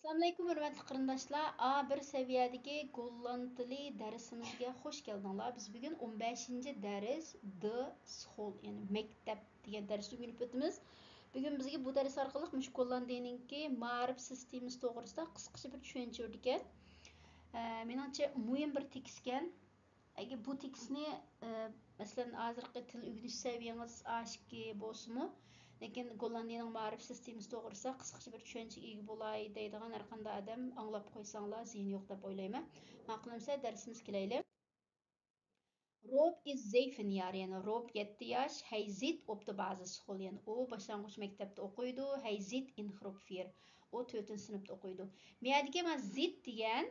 Assalamu alaykum hörmətli qarindaşlar. A1 səviyyədəki Golland dili dərsimizə xoş gəldinizlər. Biz bugün 15-ci dərs D School, yəni məktəb degan dərsni öyrənib ötdüz. Bugün bizə bu dərs arqalıq müş Golland dilinki ma'rif sistemasi to'g'risida qisqacha bir tushuncha o'rgan. Menimcha muhim bir tekstkan. Agar bu tekstni masalan hozirgi til o'rganish saviyangiz A2 bo'lsa-mu, lekin Gollandiyaning ma'rif sistemasi to'g'risida qisqacha bir tushunchaga ega bo'lay deydigan har qanday odam anglab qo'ysanglar ziyni yo'q deb o'ylayman. Ma'qulmsa darsimiz kelaylik. Rob is 7 jaar, yani Rob 7 yosh. Hij zit op de basisschool, yani o boshlang'ich maktabda o'qiydi. Hij zit in groep 4. O 4-sinfda o'qiydi. Meyadagi men zit degan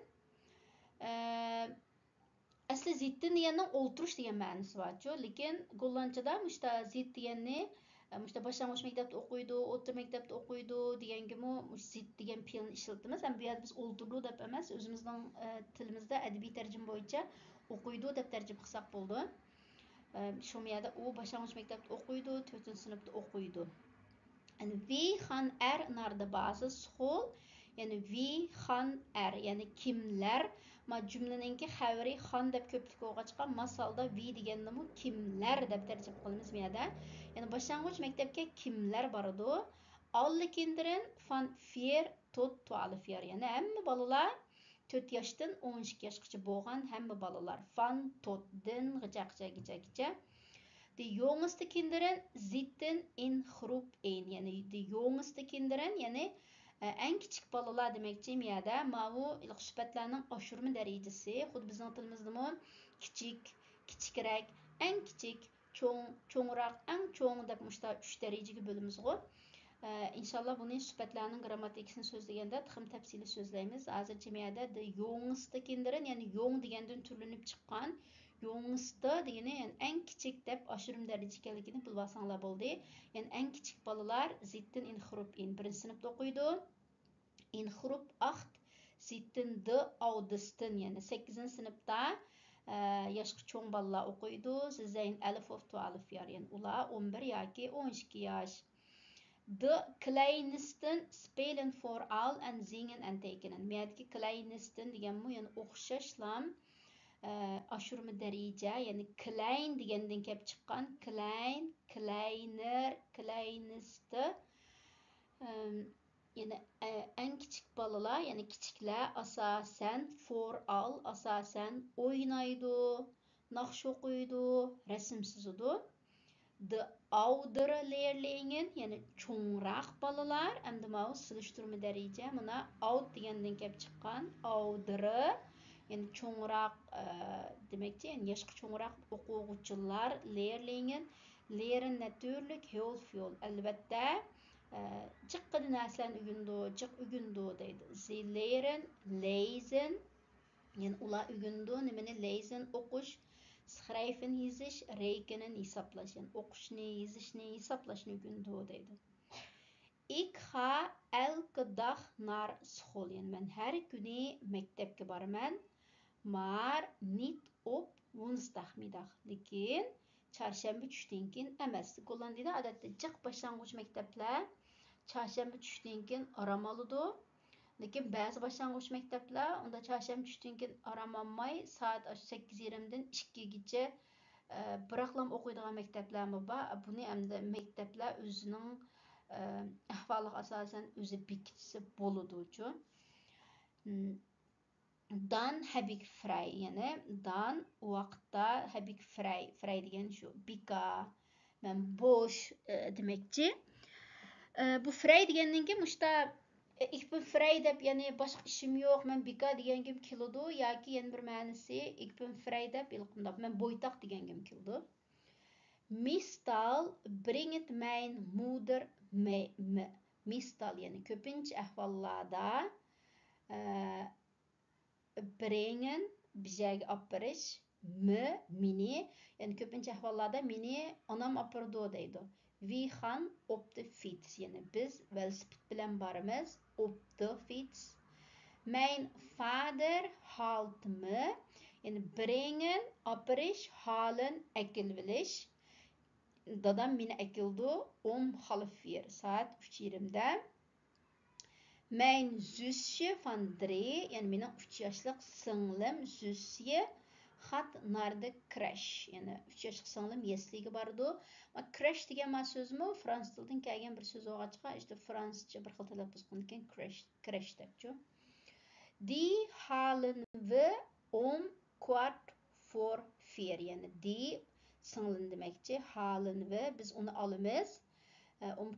asli zittin deganning o'ltirish degan ma'nosi bor-ku, lekin gollandchada mushta zit deganni mushta boshlang'ich maktabda o'qiydi, o'rta maktabda o'qiydi degangimi mush zit degan fe'lni ishlatamiz. Ham bu yerda biz o'ltirdi deb emas, o'zimizning tilimizda adabiy tarjima bo'yicha o'qiydi deb tarjima qilsak bo'ldi. Shu yerda u boshlang'ich maktabda o'qiydi, 4-sinfda o'qiydi. Yani we gaan naar de basisschool. Yani we gaan yani kimler? Ma cümleninki xəbəri xan deb köplik olğaçqa masalda we degəndimi kimler deb tərcümə qılımız bu yerdə. Yani başlanğıç məktəbə kimler barıdı? Alle kinderen van 4 tot 12 jaar. Yani həmmə balalar 4 yaşdan 12 yaşqacha bolğan həmmə balalar van totdan gıcaq. De jongste kinderen zitten in groep 1. Yani de jongste kinderen, yani en küçük balalar demekçi miyada mavu ilqisbatlarning oshirma darajasi xuddi bizning tilimizda kichik, kichikroq, en kichik, cho'ngroq, eng cho'ng deb mushta 3 darajaga bo'lamiz-ku. İnşallah buni sifatlarning grammatikasini so'zlaganda ham tafsili so'zlaymiz. Hozircha miyada de jongste kinderen, yani yong degandan turlanib chiqqan jongste degani yani en kichik deb oshirma daraja ekanligini bilib olsanglar bo'ldi. Yani en kichik balalar zitten in groep 1 birinchi sinfda o'qiydi. In groep 8 zitten de oudesten, yani 8-sinfda yoshga cho'ng balalar o'qiydi. Siz zijn 11 of 12 jaar, yani ular 11 yoki 12 yosh. De kleinsten spelen vooral en zingen en tekenen. Meyadagi kleinsten deganmi, yani o'xshashlam aşırma daraja, yani klein degandan kelib chiqqan klein, kleiner, kleinste. Yani en küçük balalar, yani kichiklar asasen vooral asasen o'ynaydi, naqsh o'qiydi, rasm chizadi. De oudere leerlingen, yani cho'ngroq balalar, endi mana silishtirma daraja, mana oud degandan kelib chiqqan oudere, yani cho'ngroq demekçi, yani yoshga cho'ngroq o'quvchilar leerlingen leren natuurlijk heel veel. Albatta jiqqida narsalarni o'rgandi deydi. Sie leren lezen, yani ular o'rgandi nimani lezen o'qish, schrijven yezish, rekenen hisoblash, yani o'qishni, yezishni, hisoblashni o'rgandi deydi. Ik ga elke dag naar school, yani men her kuni maktabga boraman, maar niet op woensdagmiddag, lekin çarşamba tushdan keyin emas. Gollandiyada odatda jiq boshlang'ich maktablar çarşamba tushdan keyin orom oladi. Lekin ba'zi boshlang'ich maktablar unda çarşamba tushdan keyin orom olmay soat 8:30 dan 2 gacha biroqlam o'qiydigan maktablarmi bor. Buni endi maktablar o'zining ahvoliga asosan o'zi bekitsa bo'ladi-ku. Dan heb ik vrij, yani dan vaqtda heb ik vrij. Vrij degan shu bika, men bo'sh demekçi. Bu vrij degandan keyin mushta ik bin vrij deb, yani boshqa ishim yo'q, men bika degangim keladi yoki yana bir ma'nosi ik bin vrij deb ilqimda men bo'ytoq degangim keldi. Meestal bringt mijn moeder me. Meestal, yani ko'pincha ahvollarda brengen bizga olib berish, meni, yani ko'pincha ahvollarda meni onam olib bordi deydi. We gaan op de fiets, yani biz velosiped bilan boramiz, op de fiets. Mijn vader haalt me, yani brengen, olib berish, halen, ekilvilish. Dadam meni ekildi 3:30 saat 3:20da. Mein Süßchen van 3, yani benim 3 yaşlıq singlim Süßye hat narda crash, yani 3 yaşlıq singlim yesliga bardı. Ma crash degan ma so'zmi fransuz tilidan kelgan bir so'z o'g'achqa, işte fransuzcha bir xil talaffuz qilingan crash debchu. Die halen we om kwart voor 4, yani die singlim demekçi, halen we biz onu alamiz.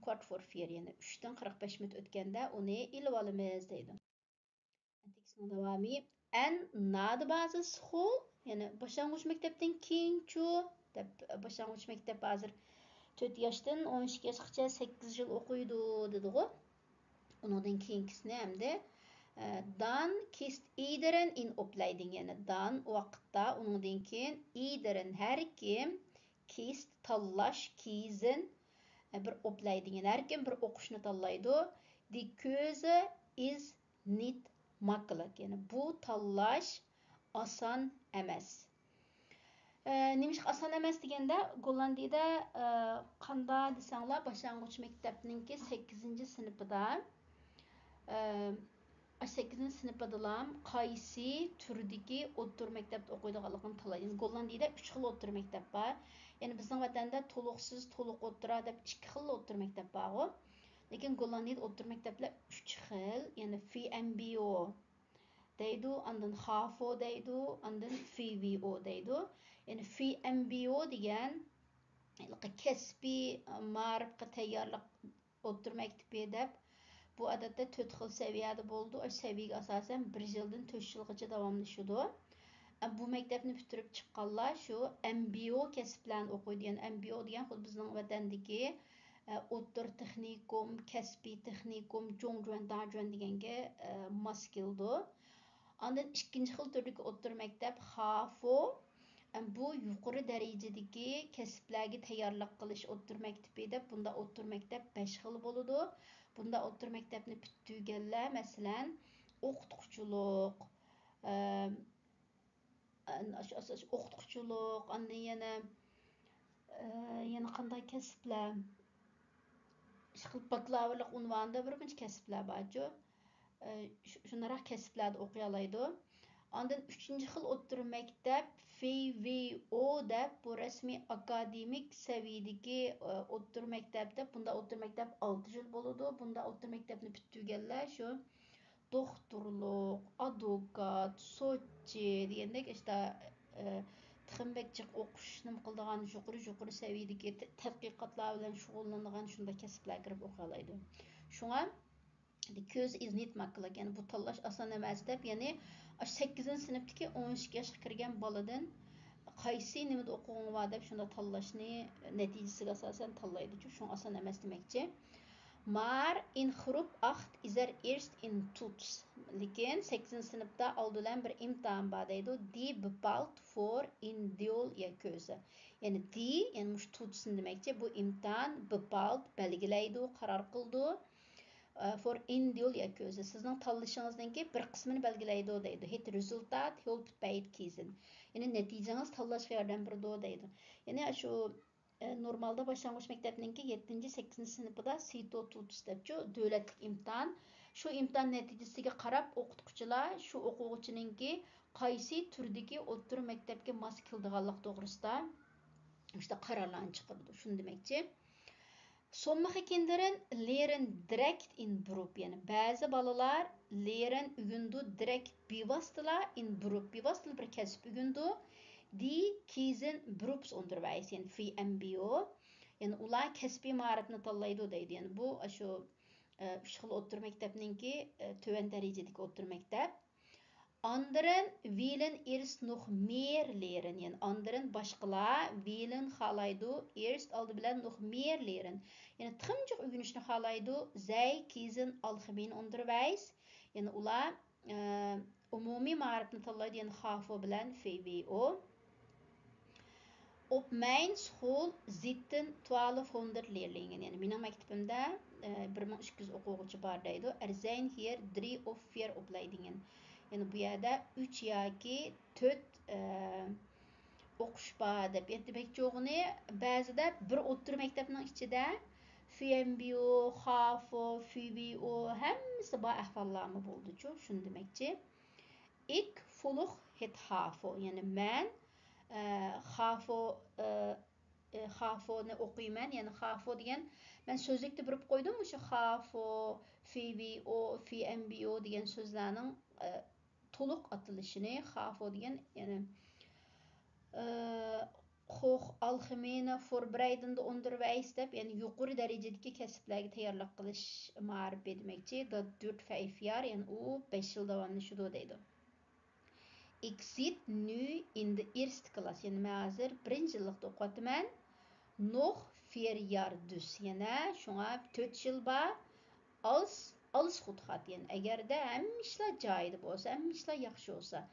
Kwart voor 4, yani 3'ten 45 minut ötgende onu ilip alamiz deydi. Tekstning davomi en na de basisschool, yani başlangıç mektepten keyinchu deb başlangıç mektep hozir 4 yoshdan 12 yoshgacha 8 yil o'qiydi dedi-ku. Undan keyinkisini hamda dan kist iedereen in opleiding, yani dan vaqtda undan keyin iedereen her kim kist tanlash kiezen bir opleiding, yani her kim bir o'qishni tanlaydi. Die keuze is niet makkelijk, yani bu tanlash oson emas. Nemişik asan emas degende Gollandiyada qanda desanglar başlangıç mektepninki 8 sınıfıda 8 sınıfıdalam qaysi türdeki o'ttir mektepte o'qiydiganligini talaydi. Gollandiyada 3 xil o'ttir mektep var. Yani bizning vatanda to'liqsiz, to'liq o'ttira deb 2 xil o'ttir mektep var. Lekin Gollandiyada o'ttir mekteplar 3 xil, yani VMBO deydi, andan HAVO deydi, andan VWO deydi. Yani VMBO degan kasbiy ma'rifga tayyorlik o'ttir maktabi deb bu odatda 4 xil saviyada bo'ldi. O saviyaga asosan 1 yildan 4 yilgacha davomlashadi. Bu maktabni bitirib chiqqanlar shu MBO kasblarni o'qiydi. Yani MBO degan xuddi bizning vatandagi o'ttir texnikum, kasbiy texnikum, Zhongjuan, Dazhuan deganga mos keldi. Ondan ikkinchi xil turdagi o'ttir maktab HAVO. Bu yuqori darajadagi kasblarga tayyorlik qilish o'ttir maktabi deb, bunda o'ttir maktab 5 xil bo'ladi. Bunda o'ttir maktabni bitirganlar masalan o'qituvchilik, o'qituvchilik, ondan yana qanday kasblar, bakalavrlik unvonida bir qancha kasblar borku. Shunaqroq kasblarda o'qiy oladi. Ondan 3-chi xil o'ttir maktab VWO deb, bu rasmiy akademik saviyadagi o'ttir maktab deb. Bunda o'ttir maktab 6 yil bo'ladi. Bunda o'ttir maktabni bitirganlar shu doktorlik, advokat, sotchi degandek işte tixinbekchiq o'qish nima qiladigan yuqori saviyadagi tadqiqotlar bilan shug'ullanadigan shunday kasblar kirib o'qiy oladi. Shunga the ko'z is net makkalik, yani bu tanlash oson emas deb, ya'ni 8 sinfdagi 12 yoshga kirgan boladan qaysi nimada o'qig'ing bor deb shunda tanlashni natijasiga asosan tanlaydi. Shunga oson emas demakchi. Maar in groep 8 is eerst in toets. Lekin 8 sınıfta aldılan bir imtihan var deydi. Die bepaalt voor individual ya keuze. Yani die, yani muş toetsen demekçe, bu imtihan bepaalt belgileydi, karar kıldı. For individual ya keuze. Sizin tanlışınızdan ki bir kısmını belgileydi deydi. Het resultat helt bitbeyit kiezen. Yani neticeniz tanlaşga yardım berdi deydi. Yani şu normalda başlangıç mektebinki 7-8 sınıfıda SITO tutus debçu devletlik imtihan. Şu imtihan neticesiga qarab o'qituvchilar şu o'quvchininki qaysi turdagi o'ttir maktabga mos keldiganlik to'g'risida işte qarorlarni chiqardi. Shuni demakchi. Sommige kinderen leren direkt in beroep. Yani bazı balalar leren ügündü direkt bivastıla in beroep. Bivastıla bir kasb ügündü. Die kiezen beroepsonderwijs, yani VMBO. Yani ular kasbiy ma'rifni tanlaydi deydi. Yani bu şu 3 xil o'ttir maktabninki töven darajadagi o'ttir maktab. Anderen willen eerst nog meer leren. Yani anderen başqalar willen xalaydı eerst aldı bilen nog meer leren. Yani tımcıq öğrenişni xalaydı. Zij kiezen algemeen onderwijs. Yani ular umumi ma'rifni tanlaydı. Yani HAVO bilen VWO. Op mijn school zitten 1200 leerlingen. Yani benim mektebimde 1200 o'quvchi bor deydi. Zijn hier 3 of 4 opleidingen. Yani bu yerda 3 yoki 4 o'qish bor deb aytmoqchi. Ba'zida bir o'ttir maktabning ichida FMBO, HAFO, FBO hemmisi bu ahvallarımı buldu. Şunu demekçi. İlk fuluk het HAFO. Yani men HAFO'ni o'qiyman. Yani HAFO degan men so'zlikda bilib qo'ydim o'sha HAFO, FBO, FMBO degan so'zlarning to'liq atilishini HAFO degan yani Hoch Allgemeine Voorbereidende Onderwijs deb, yani yuqori darajadagi kasblarga tayyorlik qilish ma'rifi demekçi. Dat duurt 5 jaar en u 5 yıl davomlashadi deydi. Ik zit nu in de eerste klas. Yani men hozir birinchi yillikda o'qiyapman. Nog 4 jaar dus. Yani şuna 4 yıl bor. Alles goed gaat. Yani agarda hamma ishlar joyida bo'lsa, hamma ishlar yaxshi bo'lsa.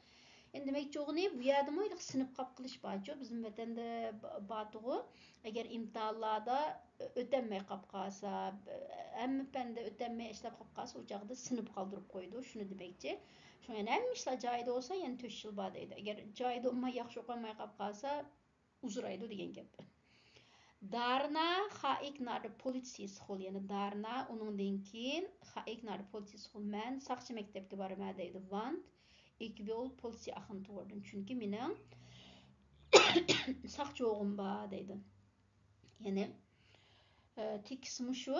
Yani demek çoğunu bu yerdimi öyle sınıf kap kılış bağcı. Bizim vatanda batığı eğer imtihanlarda ötenmeye kap kalsa, hem pende ötenmeye işlep kap kalsa uçakta sınıf kaldırıp koydu. Şunu demekçi. Şu yani hem işler cayda olsa yani 3 yıl badaydı. Eğer cayda olma yaxşı okumaya kap kalsa uzuraydı diyen gap. Daarna ga ik naar de politieschool. Yani daarna onun denkin ga ik naar de politieschool. Men sakçı mektepke barmaya deydi. Want ik wil politieagent worden. Çünkü mening sakçı oğlum var deydi. Yani tekisimi şu.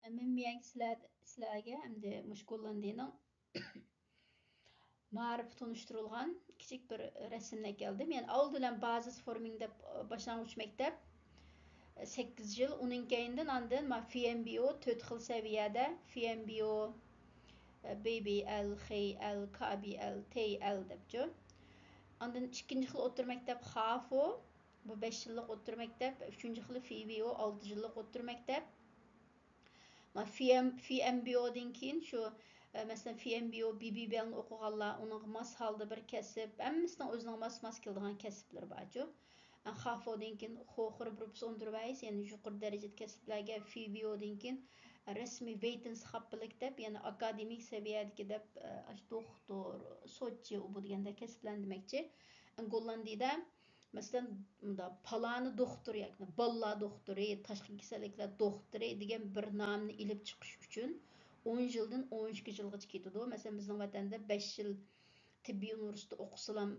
Men sizlarga endi mush gollandiyning ma'rif tunishtirilgan kichik bir rasmni keldim. Yani avval bazis forming deb boshlang'ich maktab 8 yil, uning keyindan andin FMBO 4 xil saviyada FMBO, BBL, XL, KBL, TL debçi. Ondan ikkinchi xil o'rta maktab HAFO, bu 5 yillik o'rta maktab, uchinchi xili FBO 6 yillik o'rta maktab. FMBO'dan keyin shu mesela FMBO, BBL'ni o'qiganlar, uning mos holda bir kasb, hammasining o'zining mos keladigan kasblar bor. HAFO'dan keyin ho'xir Berufsunterwijs, yani yuqori darajadagi kasblarga FBO'dan keyin rasmiy vetenskaplik deb, yani akademik seviyadagi deb, doktor, sochi bu deganda kasblar demakchi. Gollandiyada masalan palani doktor yoki balla doktori, tashqi kasalliklar doktori degan bir nomni ilib chiqish uchun 10 yildan 12 yilgacha ketadi. Masalan bizning vatanda 5 yil tibbiy universitetda o'qisalam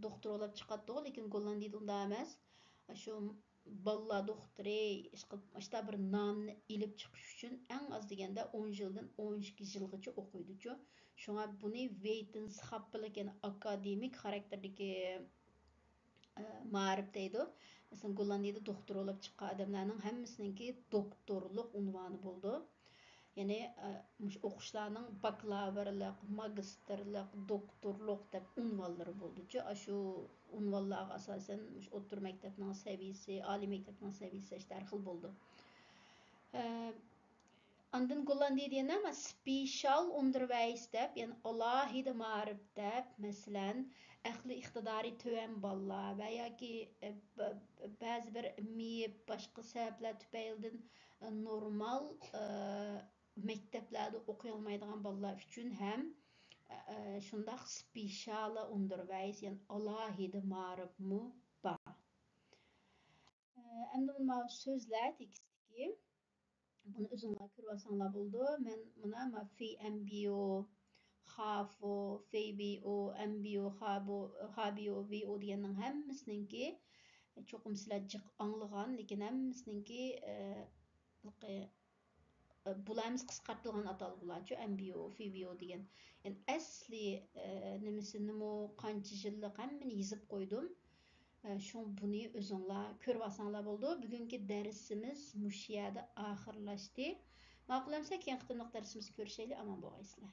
doktor bo'lib chiqadi, lekin Gollandiyada unday emas. Shu balla doktori işte bir nomni ilib chiqish uchun eng az deganda 10 yildan 12 yilgacha o'qiydi. Shunga buni vetenskaplik, yani akademik xarakterdagi ma'rif deydi. Masalan Gollandiyada doktor bo'lib chiqqan odamlarning hammasininki doktorlik unvoni bo'ldi. Yani o'qishlarning bakalavrilik, magistrlik, doktorlik deb unvonlari bo'ldi. Shu unvonlarga asosan o'rta maktabning saviyasi, oliy maktabning saviyasi har xil bo'ldi. Ondan Gollandiyada yana special onderwijs deb, yani alohida ma'rif deb, masalan ahli iqtidori to'van bolalar va yoki ba'zi bir miyib boshqa sabablar tufaylidan normal maktablarda o'qiy olmaydigan bolalar uchun ham shundoq special onderwijs, yani alohida ma'rifmi bor. Endi bu so'zlar tekstdagi bunu o'zinglar ko'rib olsanglar bo'ldi. Men buna FMBO, HAFO, FBO, MBO, HBO, VO deganning hammasininki cho'qim sizlar jiq anglagan, lekin hammasininki bularimiz qisqartirilgan atalg'ularchi MBO, FBO degan. Yani asli nimasini qancha yillik hammani yozib qo'ydim. Şu bunu özünlər ko'rib olsanglar bo'ldi. Bugungi darsimiz mush yerda oxirlashdi. Ma'qulamsa keyin qitimliq darsimiz ko'rishaylik. Aman bo'lg'aysizlar.